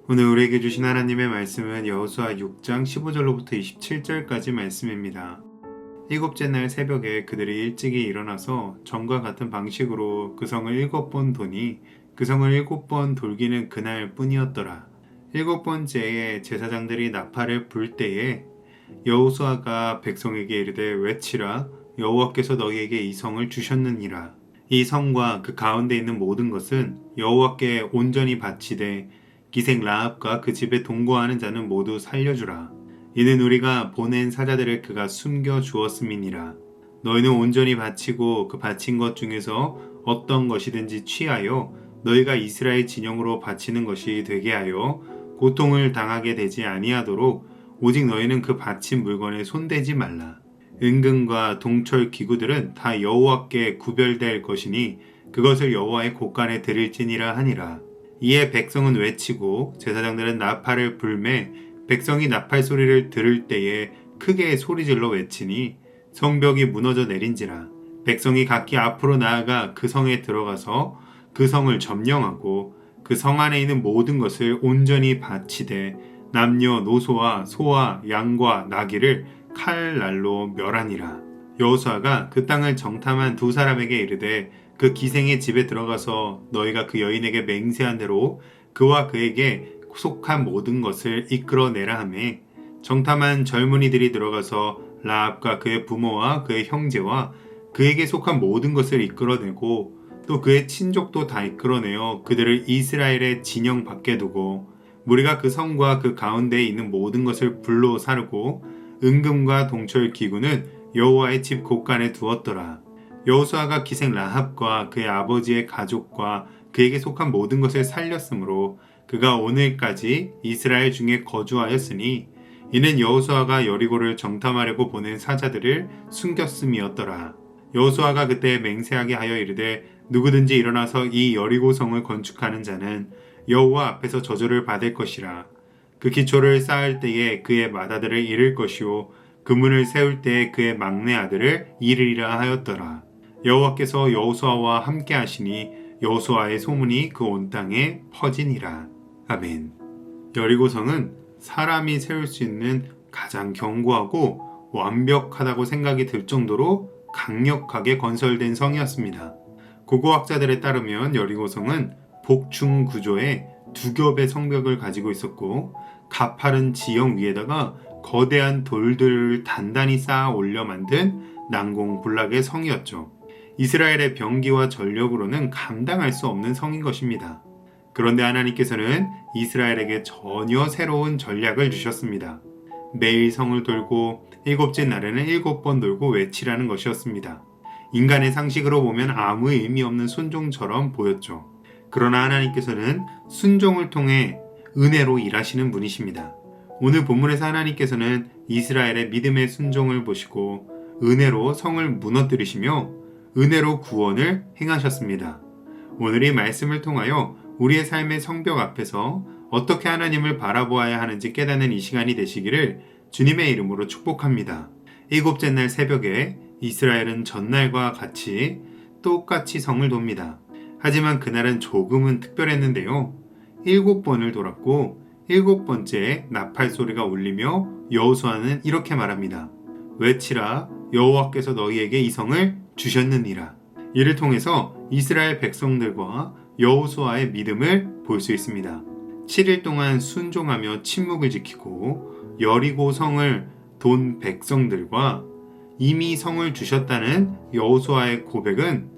오늘 우리에게 주신 하나님의 말씀은 여호수아 6장 15절로부터 27절까지 말씀입니다. 일곱째 날 새벽에 그들이 일찍이 일어나서 전과 같은 방식으로 그 성을 7번 도니 그 성을 7번 돌기는 그날 뿐이었더라. 7번째에 제사장들이 나팔을 불 때에 여호수아가 백성에게 이르되 외치라 여호와께서 너희에게 이 성을 주셨느니라. 이 성과 그 가운데 있는 모든 것은 여호와께 온전히 바치되 기생 라합과 그 집에 동거하는 자는 모두 살려주라. 이는 우리가 보낸 사자들을 그가 숨겨 주었음이니라. 너희는 온전히 바치고 그 바친 것 중에서 어떤 것이든지 취하여 너희가 이스라엘 진영으로 바치는 것이 되게 하여 고통을 당하게 되지 아니하도록 오직 너희는 그 바친 물건에 손대지 말라. 은금과 동철 기구들은 다 여호와께 구별될 것이니 그것을 여호와의 곳간에 드릴지니라 하니라. 이에 백성은 외치고 제사장들은 나팔을 불매 백성이 나팔 소리를 들을 때에 크게 소리질러 외치니 성벽이 무너져 내린지라. 백성이 각기 앞으로 나아가 그 성에 들어가서 그 성을 점령하고 그 성 안에 있는 모든 것을 온전히 바치되 남녀 노소와 소와 양과 나귀를 칼날로 멸하니라. 여호수아가 그 땅을 정탐한 두 사람에게 이르되 그 기생의 집에 들어가서 너희가 그 여인에게 맹세한 대로 그와 그에게 속한 모든 것을 이끌어내라 하매 정탐한 젊은이들이 들어가서 라합과 그의 부모와 그의 형제와 그에게 속한 모든 것을 이끌어내고 또 그의 친족도 다 이끌어내어 그들을 이스라엘의 진영 밖에 두고 무리가 그 성과 그 가운데에 있는 모든 것을 불로 사르고 은금과 동철 기구는 여호와의 집 곳간에 두었더라. 여호수아가 기생 라합과 그의 아버지의 가족과 그에게 속한 모든 것을 살렸으므로 그가 오늘까지 이스라엘 중에 거주하였으니 이는 여호수아가 여리고를 정탐하려고 보낸 사자들을 숨겼음이었더라. 여호수아가 그때 맹세하게 하여 이르되 누구든지 일어나서 이 여리고 성을 건축하는 자는 여호와 앞에서 저주를 받을 것이라. 그 기초를 쌓을 때에 그의 맏아들을 잃을 것이요 그 문을 세울 때에 그의 막내 아들을 잃으리라 하였더라. 여호와께서 여호수아와 함께 하시니 여호수아의 소문이 그 온 땅에 퍼지니라. 아멘. 여리고성은 사람이 세울 수 있는 가장 견고하고 완벽하다고 생각이 들 정도로 강력하게 건설된 성이었습니다. 고고학자들에 따르면 여리고성은 복층 구조의 두 겹의 성벽을 가지고 있었고 가파른 지형 위에다가 거대한 돌들을 단단히 쌓아 올려 만든 난공불락의 성이었죠. 이스라엘의 병기와 전력으로는 감당할 수 없는 성인 것입니다. 그런데 하나님께서는 이스라엘에게 전혀 새로운 전략을 주셨습니다. 매일 성을 돌고 일곱째 날에는 7번 돌고 외치라는 것이었습니다. 인간의 상식으로 보면 아무 의미 없는 순종처럼 보였죠. 그러나 하나님께서는 순종을 통해 은혜로 일하시는 분이십니다. 오늘 본문에서 하나님께서는 이스라엘의 믿음의 순종을 보시고 은혜로 성을 무너뜨리시며 은혜로 구원을 행하셨습니다. 오늘 이 말씀을 통하여 우리의 삶의 성벽 앞에서 어떻게 하나님을 바라보아야 하는지 깨닫는 이 시간이 되시기를 주님의 이름으로 축복합니다. 일곱째 날 새벽에 이스라엘은 전날과 같이 똑같이 성을 돕니다. 하지만 그날은 조금은 특별했는데요. 7번을 돌았고 7번째에 나팔 소리가 울리며 여호수아는 이렇게 말합니다. 외치라 여호와께서 너희에게 이 성을 주셨느니라. 이를 통해서 이스라엘 백성들과 여호수아의 믿음을 볼 수 있습니다. 7일 동안 순종하며 침묵을 지키고 여리고 성을 돈 백성들과 이미 성을 주셨다는 여호수아의 고백은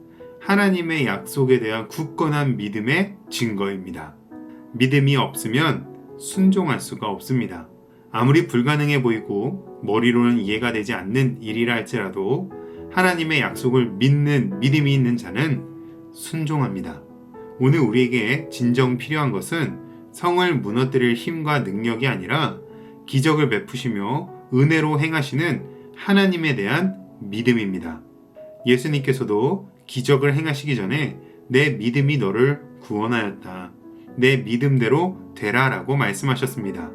하나님의 약속에 대한 굳건한 믿음의 증거입니다. 믿음이 없으면 순종할 수가 없습니다. 아무리 불가능해 보이고 머리로는 이해가 되지 않는 일이라 할지라도 하나님의 약속을 믿는 믿음이 있는 자는 순종합니다. 오늘 우리에게 진정 필요한 것은 성을 무너뜨릴 힘과 능력이 아니라 기적을 베푸시며 은혜로 행하시는 하나님에 대한 믿음입니다. 예수님께서도 기적을 행하시기 전에 내 믿음이 너를 구원하였다. 내 믿음대로 되라 라고 말씀하셨습니다.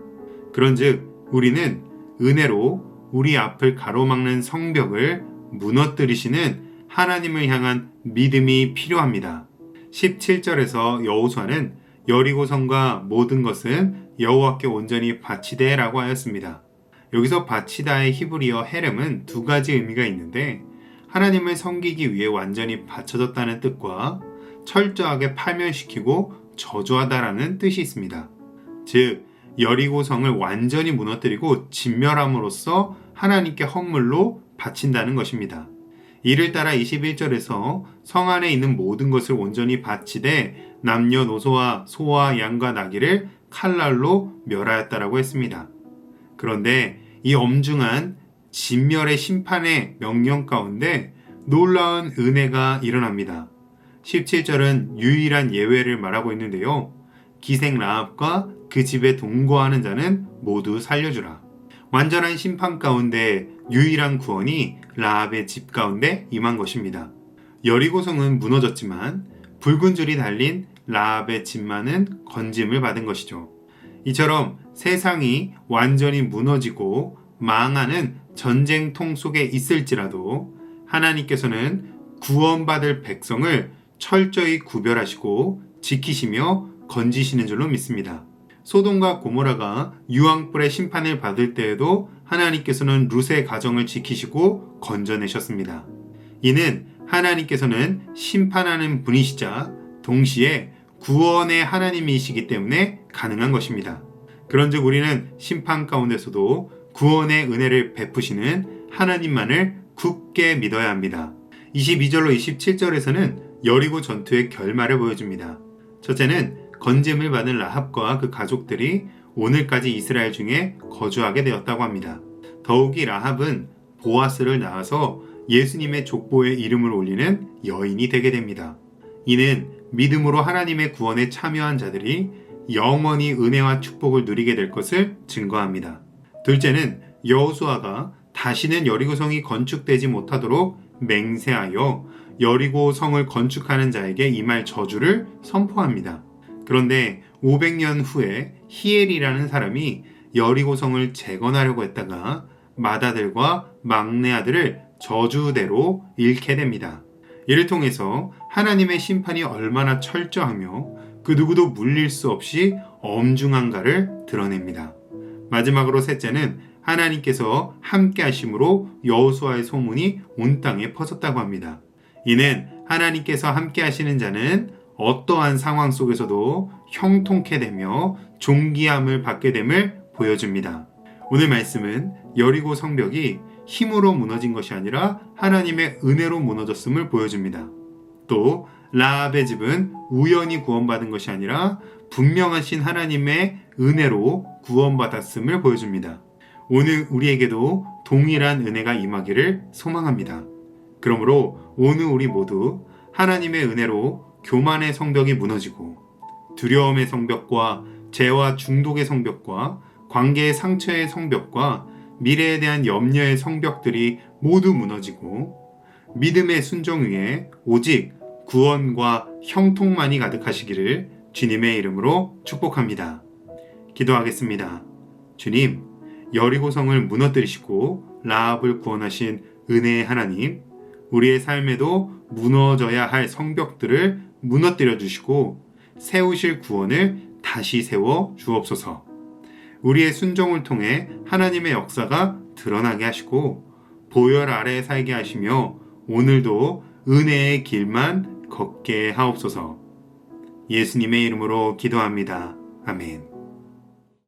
그런즉 우리는 은혜로 우리 앞을 가로막는 성벽을 무너뜨리시는 하나님을 향한 믿음이 필요합니다. 17절에서 여호수아는 여리고성과 모든 것은 여호와께 온전히 바치되라고 하였습니다. 여기서 바치다의 히브리어 헤렘은 두 가지 의미가 있는데 하나님을 섬기기 위해 완전히 바쳐졌다는 뜻과 철저하게 파멸시키고 저주하다라는 뜻이 있습니다. 즉 여리고 성을 완전히 무너뜨리고 진멸함으로써 하나님께 헌물로 바친다는 것입니다. 이를 따라 21절에서 성 안에 있는 모든 것을 온전히 바치되 남녀노소와 소와 양과 나귀를 칼날로 멸하였다라고 했습니다. 그런데 이 엄중한 진멸의 심판의 명령 가운데 놀라운 은혜가 일어납니다. 17절은 유일한 예외를 말하고 있는데요. 기생 라합과 그 집에 동거하는 자는 모두 살려주라. 완전한 심판 가운데 유일한 구원이 라합의 집 가운데 임한 것입니다. 여리고성은 무너졌지만 붉은 줄이 달린 라합의 집만은 건짐을 받은 것이죠. 이처럼 세상이 완전히 무너지고 망하는 전쟁통 속에 있을지라도 하나님께서는 구원받을 백성을 철저히 구별하시고 지키시며 건지시는 줄로 믿습니다. 소돔과 고모라가 유황불의 심판을 받을 때에도 하나님께서는 룻의 가정을 지키시고 건져내셨습니다. 이는 하나님께서는 심판하는 분이시자 동시에 구원의 하나님이시기 때문에 가능한 것입니다. 그런즉 우리는 심판 가운데서도 구원의 은혜를 베푸시는 하나님만을 굳게 믿어야 합니다. 22절로 27절에서는 여리고 전투의 결말을 보여줍니다. 첫째는 건짐을 받은 라합과 그 가족들이 오늘까지 이스라엘 중에 거주하게 되었다고 합니다. 더욱이 라합은 보아스를 낳아서 예수님의 족보에 이름을 올리는 여인이 되게 됩니다. 이는 믿음으로 하나님의 구원에 참여한 자들이 영원히 은혜와 축복을 누리게 될 것을 증거합니다. 둘째는 여호수아가 다시는 여리고성이 건축되지 못하도록 맹세하여 여리고성을 건축하는 자에게 임할 저주를 선포합니다. 그런데 500년 후에 히엘이라는 사람이 여리고성을 재건하려고 했다가 맏아들과 막내 아들을 저주대로 잃게 됩니다. 이를 통해서 하나님의 심판이 얼마나 철저하며 그 누구도 물릴 수 없이 엄중한가를 드러냅니다. 마지막으로 셋째는 하나님께서 함께 하심으로 여호수아의 소문이 온 땅에 퍼졌다고 합니다. 이는 하나님께서 함께 하시는 자는 어떠한 상황 속에서도 형통케 되며 존귀함을 받게 됨을 보여줍니다. 오늘 말씀은 여리고 성벽이 힘으로 무너진 것이 아니라 하나님의 은혜로 무너졌음을 보여줍니다. 또 라합의 집은 우연히 구원받은 것이 아니라 분명하신 하나님의 은혜로 구원받았음을 보여줍니다. 오늘 우리에게도 동일한 은혜가 임하기를 소망합니다. 그러므로 오늘 우리 모두 하나님의 은혜로 교만의 성벽이 무너지고 두려움의 성벽과 죄와 중독의 성벽과 관계의 상처의 성벽과 미래에 대한 염려의 성벽들이 모두 무너지고 믿음의 순종 위에 오직 구원과 형통만이 가득하시기를 주님의 이름으로 축복합니다. 기도하겠습니다. 주님, 여리고성을 무너뜨리시고 라합을 구원하신 은혜의 하나님, 우리의 삶에도 무너져야 할 성벽들을 무너뜨려 주시고 세우실 구원을 다시 세워 주옵소서. 우리의 순종을 통해 하나님의 역사가 드러나게 하시고 보혈 아래에 살게 하시며 오늘도 은혜의 길만 걷게 하옵소서. 예수님의 이름으로 기도합니다. 아멘.